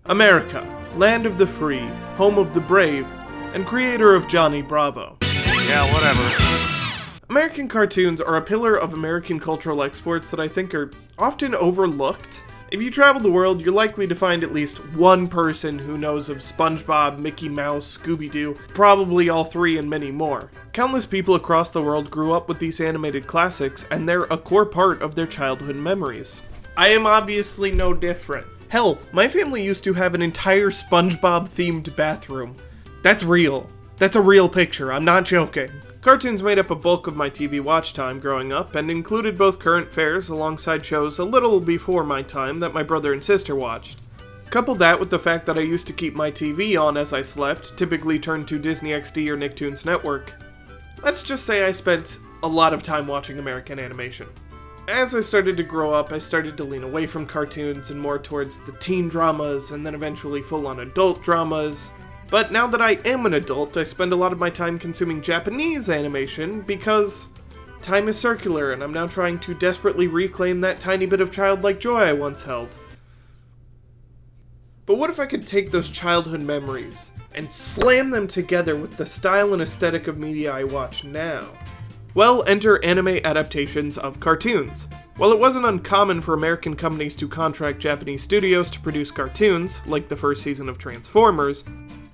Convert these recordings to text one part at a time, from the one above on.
America, land of the free, home of the brave, and creator of Johnny Bravo. Yeah, whatever. American cartoons are a pillar of American cultural exports that I think are often overlooked. If you travel the world, you're likely to find at least one person who knows of SpongeBob, Mickey Mouse, Scooby-Doo, probably all three and many more. Countless people across the world grew up with these animated classics, and they're a core part of their childhood memories. I am obviously no different. Hell, my family used to have an entire SpongeBob-themed bathroom. That's real. That's a real picture, I'm not joking. Cartoons made up a bulk of my TV watch time growing up, and included both current fares alongside shows a little before my time that my brother and sister watched. Couple that with the fact that I used to keep my TV on as I slept, typically turned to Disney XD or Nicktoons Network. Let's just say I spent a lot of time watching American animation. As I started to grow up, I started to lean away from cartoons and more towards the teen dramas, and then eventually full-on adult dramas. But now that I am an adult, I spend a lot of my time consuming Japanese animation because time is circular, and I'm now trying to desperately reclaim that tiny bit of childlike joy I once held. But what if I could take those childhood memories and slam them together with the style and aesthetic of media I watch now? Well, enter anime adaptations of cartoons. While it wasn't uncommon for American companies to contract Japanese studios to produce cartoons, like the first season of Transformers,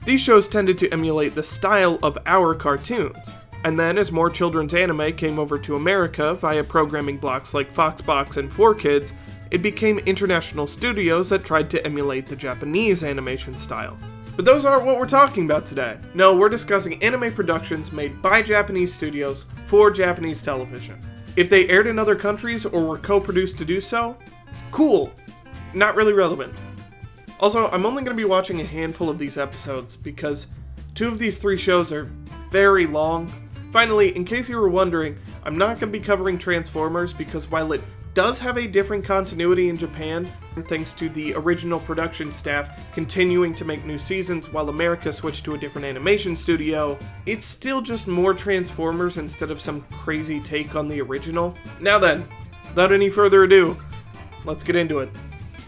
these shows tended to emulate the style of our cartoons. And then, as more children's anime came over to America via programming blocks like Foxbox and 4Kids, it became international studios that tried to emulate the Japanese animation style. But those aren't what we're talking about today. No, we're discussing anime productions made by Japanese studios for Japanese television. If they aired in other countries or were co-produced to do so, cool. Not really relevant. Also, I'm only going to be watching a handful of these episodes because 2 of these 3 shows are very long. Finally, in case you were wondering, I'm not going to be covering Transformers because while it does have a different continuity in Japan, thanks to the original production staff continuing to make new seasons while America switched to a different animation studio, it's still just more Transformers instead of some crazy take on the original. Now then, without any further ado, let's get into it.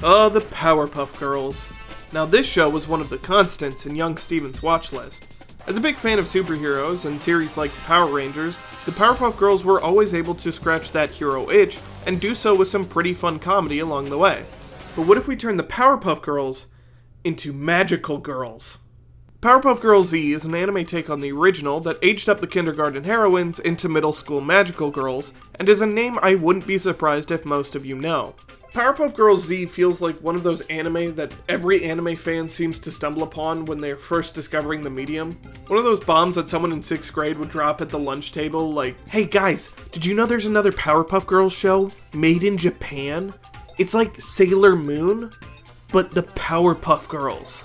The Powerpuff Girls. Now this show was one of the constants in young Steven's watch list. As a big fan of superheroes and series like Power Rangers, the Powerpuff Girls were always able to scratch that hero itch and do so with some pretty fun comedy along the way. But what if we turn the Powerpuff Girls into magical girls? Powerpuff Girl Z is an anime take on the original that aged up the kindergarten heroines into middle school magical girls, and is a name I wouldn't be surprised if most of you know. Powerpuff Girl Z feels like one of those anime that every anime fan seems to stumble upon when they're first discovering the medium. One of those bombs that someone in 6th grade would drop at the lunch table like, "Hey guys, did you know there's another Powerpuff Girls show made in Japan? It's like Sailor Moon, but the Powerpuff Girls."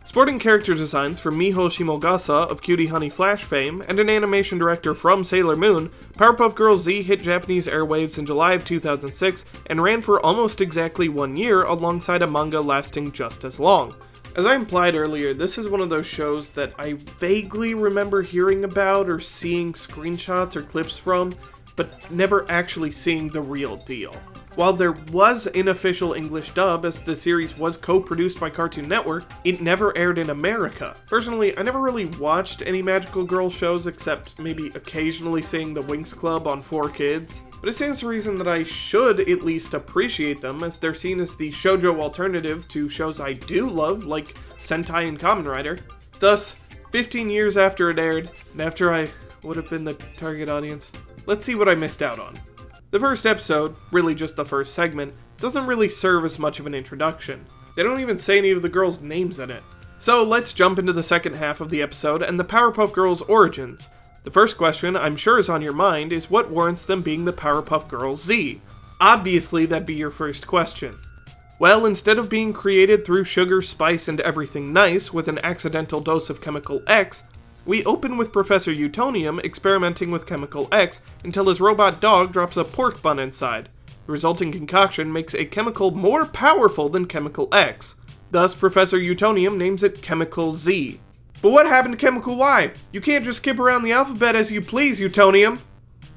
Sporting character designs from Miho Shimogasa of Cutie Honey Flash fame, and an animation director from Sailor Moon, Powerpuff Girl Z hit Japanese airwaves in July of 2006 and ran for almost exactly 1 year alongside a manga lasting just as long. As I implied earlier, this is one of those shows that I vaguely remember hearing about or seeing screenshots or clips from, but never actually seeing the real deal. While there was an official English dub, as the series was co-produced by Cartoon Network, it never aired in America. Personally, I never really watched any magical girl shows except maybe occasionally seeing the Winx Club on 4Kids, but it stands to reason that I should at least appreciate them, as they're seen as the shoujo alternative to shows I do love, like Sentai and Kamen Rider. Thus, 15 years after it aired, and after I would have been the target audience, let's see what I missed out on. The first episode, really just the first segment, doesn't really serve as much of an introduction. They don't even say any of the girls' names in it. So let's jump into the second half of the episode and the Powerpuff Girls' origins. The first question I'm sure is on your mind is what warrants them being the Powerpuff Girls Z? Obviously that'd be your first question. Well, instead of being created through sugar, spice, and everything nice with an accidental dose of Chemical X, we open with Professor Utonium experimenting with Chemical X until his robot dog drops a pork bun inside. The resulting concoction makes a chemical more powerful than Chemical X. Thus, Professor Utonium names it Chemical Z. But what happened to Chemical Y? You can't just skip around the alphabet as you please, Utonium!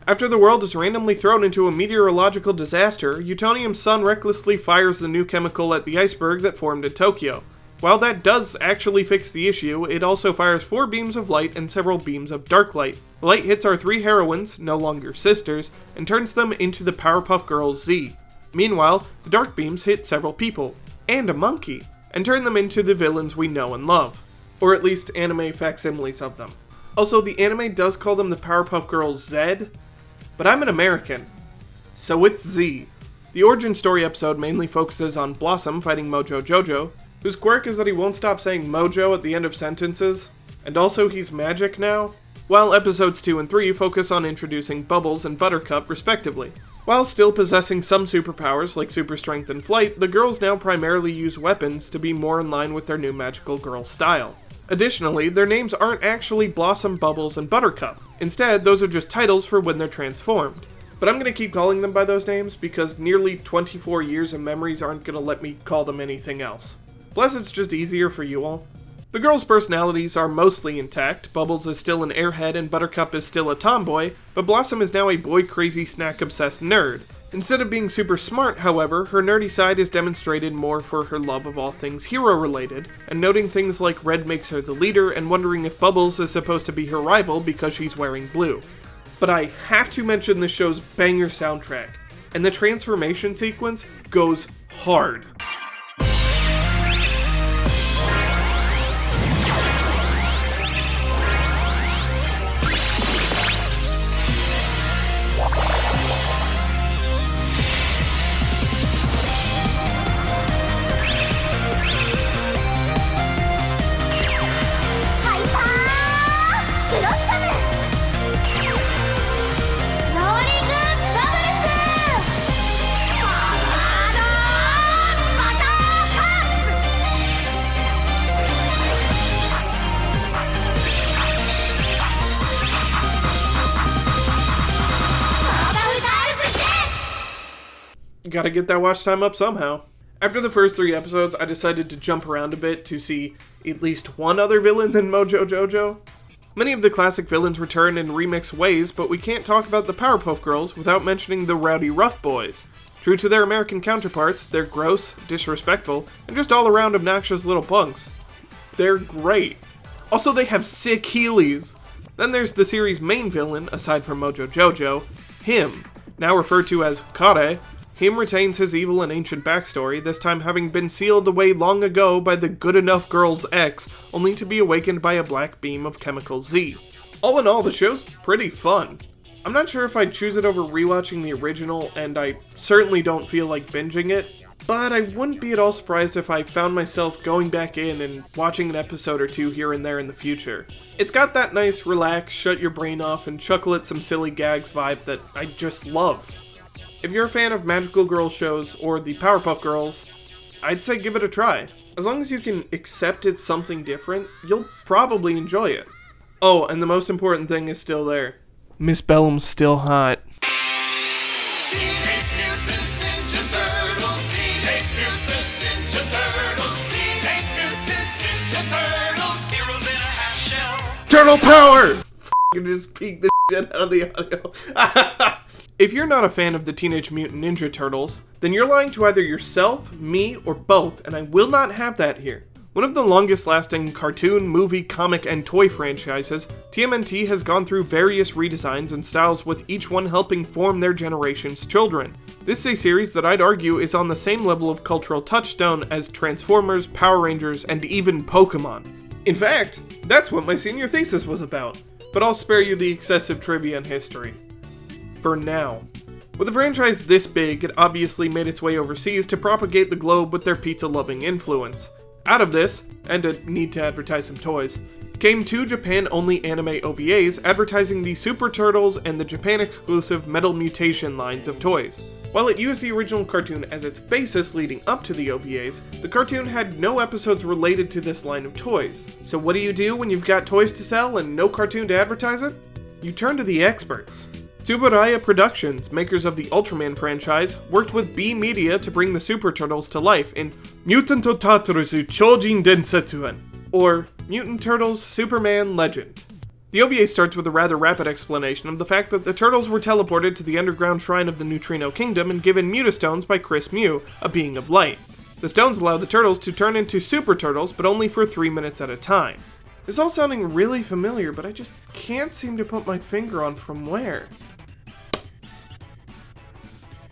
After the world is randomly thrown into a meteorological disaster, Utonium's son recklessly fires the new chemical at the iceberg that formed in Tokyo. While that does actually fix the issue, it also fires 4 beams of light and several beams of dark light. The light hits our 3 heroines, no longer sisters, and turns them into the Powerpuff Girl Z. Meanwhile, the dark beams hit several people, and a monkey, and turn them into the villains we know and love. Or at least anime facsimiles of them. Also, the anime does call them the Powerpuff Girl Z, but I'm an American, so it's Z. The origin story episode mainly focuses on Blossom fighting Mojo Jojo, whose quirk is that he won't stop saying Mojo at the end of sentences, and also he's magic now, while episodes 2 and 3 focus on introducing Bubbles and Buttercup respectively. While still possessing some superpowers like super strength and flight, the girls now primarily use weapons to be more in line with their new magical girl style. Additionally, their names aren't actually Blossom, Bubbles, and Buttercup. Instead, those are just titles for when they're transformed. But I'm going to keep calling them by those names because nearly 24 years of memories aren't going to let me call them anything else. Plus, it's just easier for you all. The girls' personalities are mostly intact. Bubbles is still an airhead and Buttercup is still a tomboy, but Blossom is now a boy-crazy, snack-obsessed nerd. Instead of being super smart, however, her nerdy side is demonstrated more for her love of all things hero-related, and noting things like red makes her the leader and wondering if Bubbles is supposed to be her rival because she's wearing blue. But I have to mention the show's banger soundtrack, and the transformation sequence goes hard. Gotta get that watch time up somehow. After the first 3 episodes, I decided to jump around a bit to see at least one other villain than Mojo Jojo. Many of the classic villains return in remixed ways, but we can't talk about the Powerpuff Girls without mentioning the Rowdy Rough Boys. True to their American counterparts, they're gross, disrespectful, and just all around obnoxious little punks. They're great. Also, they have sick Heelys. Then there's the series' main villain, aside from Mojo Jojo, him, now referred to as Kare. Him retains his evil and ancient backstory, this time having been sealed away long ago by the Good Enough Girls X, only to be awakened by a black beam of Chemical Z. All in all, the show's pretty fun. I'm not sure if I'd choose it over rewatching the original, and I certainly don't feel like binging it, but I wouldn't be at all surprised if I found myself going back in and watching an episode or 2 here and there in the future. It's got that nice, relax, shut your brain off, and chuckle at some silly gags vibe that I just love. If you're a fan of magical girl shows or the Powerpuff Girls, I'd say give it a try. As long as you can accept it's something different, you'll probably enjoy it. Oh, and the most important thing is still there. Miss Bellum's still hot. Teenage Mutant Ninja Turtles, Teenage Mutant Ninja Turtles, Teenage Mutant Ninja Turtles, heroes in a half shell. Turtle power! F***ing just peek the shit out of the audio. If you're not a fan of the Teenage Mutant Ninja Turtles, then you're lying to either yourself, me, or both, and I will not have that here. One of the longest lasting cartoon, movie, comic, and toy franchises, TMNT has gone through various redesigns and styles with each one helping form their generation's children. This is a series that I'd argue is on the same level of cultural touchstone as Transformers, Power Rangers, and even Pokemon. In fact, that's what my senior thesis was about, but I'll spare you the excessive trivia and history. For now. With a franchise this big, it obviously made its way overseas to propagate the globe with their pizza-loving influence. Out of this, and a need to advertise some toys, came 2 Japan-only anime OVAs advertising the Super Turtles and the Japan-exclusive Metal Mutation lines of toys. While it used the original cartoon as its basis leading up to the OVAs, the cartoon had no episodes related to this line of toys. So what do you do when you've got toys to sell and no cartoon to advertise it? You turn to the experts. Tsuburaya Productions, makers of the Ultraman franchise, worked with B Media to bring the Super Turtles to life in Mutant Tatsurusu Chojin Densetsuan, or Mutant Turtles Superman Legend. The OVA starts with a rather rapid explanation of the fact that the Turtles were teleported to the underground shrine of the Neutrino Kingdom and given Mutastones by Chris Mew, a being of light. The stones allow the turtles to turn into super turtles, but only for 3 minutes at a time. This is all sounding really familiar, but I just can't seem to put my finger on from where.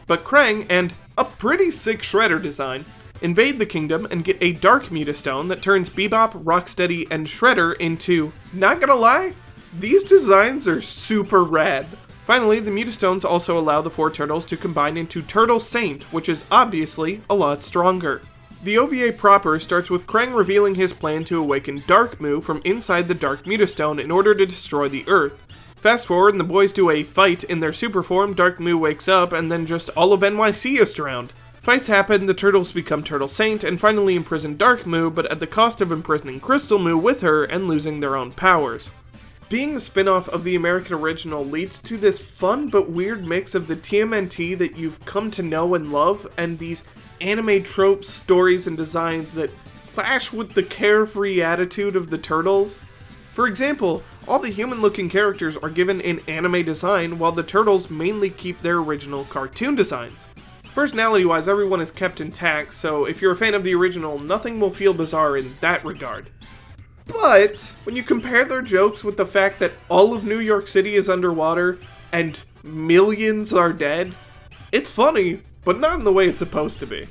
But Krang and a pretty sick Shredder design invade the kingdom and get a dark Mutastone that turns Bebop, Rocksteady, and Shredder into, not gonna lie, these designs are super rad. Finally, the Mutastones also allow the 4 turtles to combine into Turtle Saint, which is obviously a lot stronger. The OVA proper starts with Krang revealing his plan to awaken Dark Mu from inside the Dark Mutastone in order to destroy the Earth. Fast forward and the boys do a fight in their super form, Dark Mu wakes up, and then just all of NYC is drowned. Fights happen, the turtles become Turtle Saint, and finally imprison Dark Mu, but at the cost of imprisoning Crystal Mu with her and losing their own powers. Being the spin-off of the American original leads to this fun but weird mix of the TMNT that you've come to know and love, and these anime tropes, stories, and designs that clash with the carefree attitude of the turtles. For example, all the human-looking characters are given an anime design, while the turtles mainly keep their original cartoon designs. Personality-wise, everyone is kept intact, so if you're a fan of the original, nothing will feel bizarre in that regard. But when you compare their jokes with the fact that all of New York City is underwater and millions are dead, it's funny, but not in the way it's supposed to be.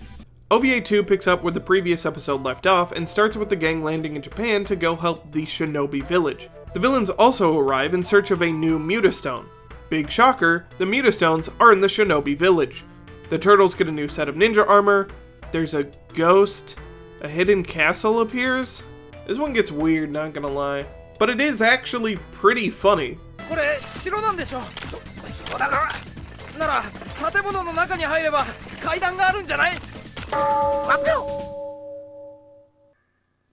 OVA 2 picks up where the previous episode left off and starts with the gang landing in Japan to go help the Shinobi village. The villains also arrive in search of a new Mutastone. Big shocker, the Mutastones are in the Shinobi village. The turtles get a new set of ninja armor, there's a ghost, a hidden castle appears. This one gets weird, not gonna lie. But it is actually pretty funny. これ城なんでしょ。そうだが。なら建物の中に入れば階段があるんじゃない？待ってよ。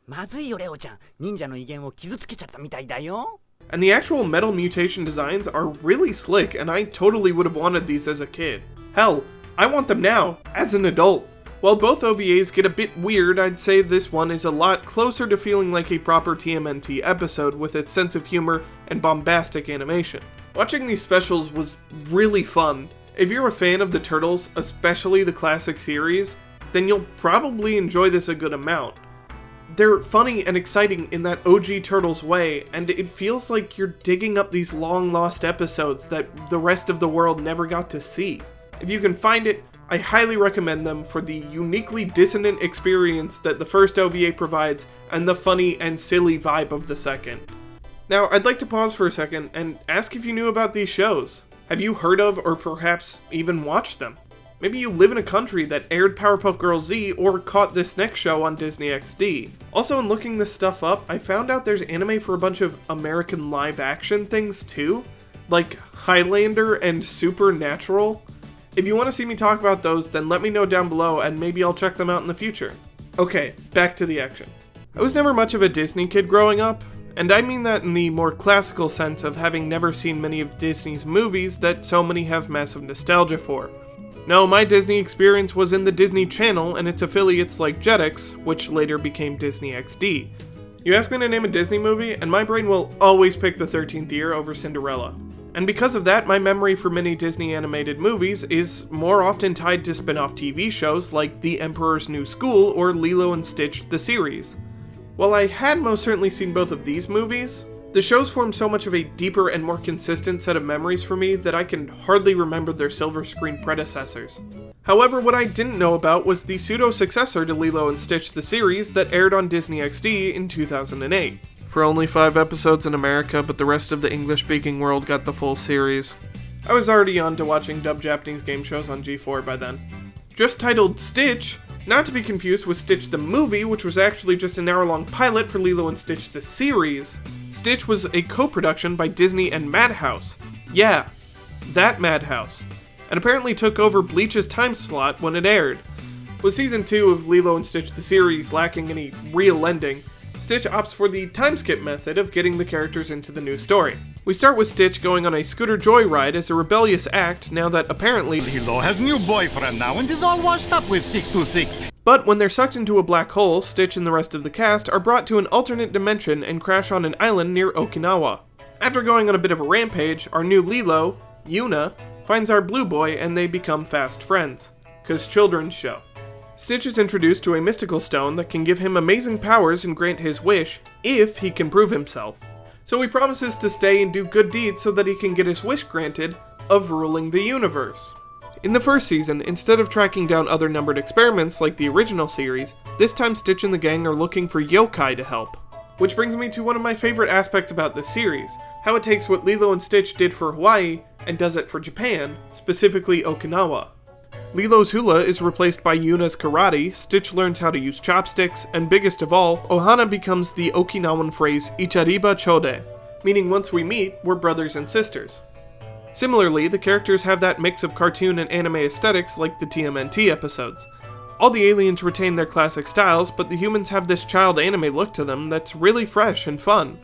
まずいよレオちゃん。忍者の威厳を傷つけちゃったみたいだよ。And the actual metal mutation designs are really slick, and I totally would have wanted these as a kid. Hell, I want them now, as an adult. While both OVAs get a bit weird, I'd say this one is a lot closer to feeling like a proper TMNT episode with its sense of humor and bombastic animation. Watching these specials was really fun. If you're a fan of the Turtles, especially the classic series, then you'll probably enjoy this a good amount. They're funny and exciting in that OG Turtles way, and it feels like you're digging up these long-lost episodes that the rest of the world never got to see. If you can find it, I highly recommend them for the uniquely dissonant experience that the first OVA provides and the funny and silly vibe of the second. Now, I'd like to pause for a second and ask if you knew about these shows. Have you heard of or perhaps even watched them? Maybe you live in a country that aired Powerpuff Girl Z or caught this next show on Disney XD. Also, in looking this stuff up, I found out there's anime for a bunch of American live-action things too, like Highlander and Supernatural. If you want to see me talk about those, then let me know down below and maybe I'll check them out in the future. Okay, back to the action. I was never much of a Disney kid growing up, and I mean that in the more classical sense of having never seen many of Disney's movies that so many have massive nostalgia for. No, my Disney experience was in the Disney Channel and its affiliates like Jetix, which later became Disney XD. You ask me to name a Disney movie, and my brain will always pick The 13th Year over Cinderella. And because of that, my memory for many Disney animated movies is more often tied to spin-off TV shows like The Emperor's New School or Lilo and Stitch the series. While I had most certainly seen both of these movies, the shows formed so much of a deeper and more consistent set of memories for me that I can hardly remember their silver screen predecessors. However, what I didn't know about was the pseudo-successor to Lilo and Stitch the series that aired on Disney XD in 2008. For only 5 episodes in America, but the rest of the English-speaking world got the full series. I was already on to watching dubbed Japanese game shows on G4 by then. Just titled Stitch, not to be confused with Stitch the movie, which was actually just an hour-long pilot for Lilo and Stitch the series. Stitch was a co-production by Disney and Madhouse. Yeah, that Madhouse. And apparently took over Bleach's time slot when it aired. With season 2 of Lilo and Stitch the series lacking any real ending, Stitch opts for the time skip method of getting the characters into the new story. We start with Stitch going on a scooter joyride as a rebellious act now that apparently Lilo has new boyfriend now and is all washed up with 626. But when they're sucked into a black hole, Stitch and the rest of the cast are brought to an alternate dimension and crash on an island near Okinawa. After going on a bit of a rampage, our new Lilo, Yuna, finds our blue boy and they become fast friends. 'Cause children's show. Stitch is introduced to a mystical stone that can give him amazing powers and grant his wish, if he can prove himself. So he promises to stay and do good deeds so that he can get his wish granted of ruling the universe. In the first season, instead of tracking down other numbered experiments like the original series, this time Stitch and the gang are looking for yokai to help. Which brings me to one of my favorite aspects about this series, how it takes what Lilo and Stitch did for Hawaii and does it for Japan, specifically Okinawa. Lilo's hula is replaced by Yuna's karate, Stitch learns how to use chopsticks, and biggest of all, Ohana becomes the Okinawan phrase Ichariba Chode, meaning once we meet, we're brothers and sisters. Similarly, the characters have that mix of cartoon and anime aesthetics like the TMNT episodes. All the aliens retain their classic styles, but the humans have this child anime look to them that's really fresh and fun.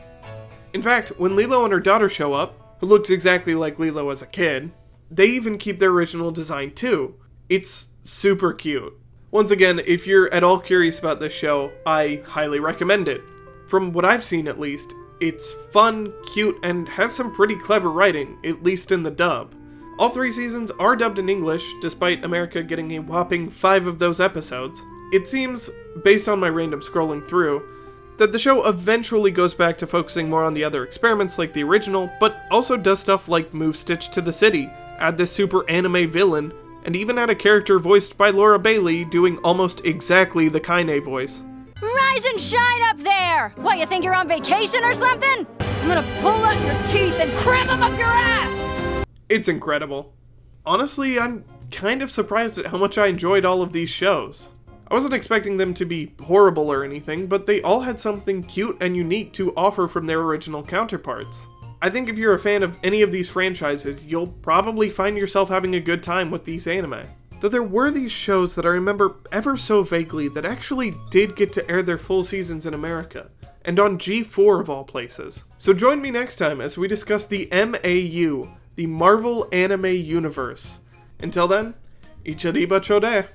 In fact, when Lilo and her daughter show up, who looks exactly like Lilo as a kid, they even keep their original design too. It's super cute. Once again, if you're at all curious about this show, I highly recommend it. From what I've seen at least, it's fun, cute, and has some pretty clever writing, at least in the dub. All 3 seasons are dubbed in English, despite America getting a whopping 5 of those episodes. It seems, based on my random scrolling through, that the show eventually goes back to focusing more on the other experiments like the original, but also does stuff like move Stitch to the city, add this super anime villain, and even add a character voiced by Laura Bailey doing almost exactly the Kaine voice. Rise and shine up there! What, you think you're on vacation or something? I'm gonna pull out your teeth and cram them up your ass! It's incredible. Honestly, I'm kind of surprised at how much I enjoyed all of these shows. I wasn't expecting them to be horrible or anything, but they all had something cute and unique to offer from their original counterparts. I think if you're a fan of any of these franchises, you'll probably find yourself having a good time with these anime. Though there were these shows that I remember ever so vaguely that actually did get to air their full seasons in America, and on G4 of all places. So join me next time as we discuss the MAU, the Marvel Anime Universe. Until then, Ichariba Chode!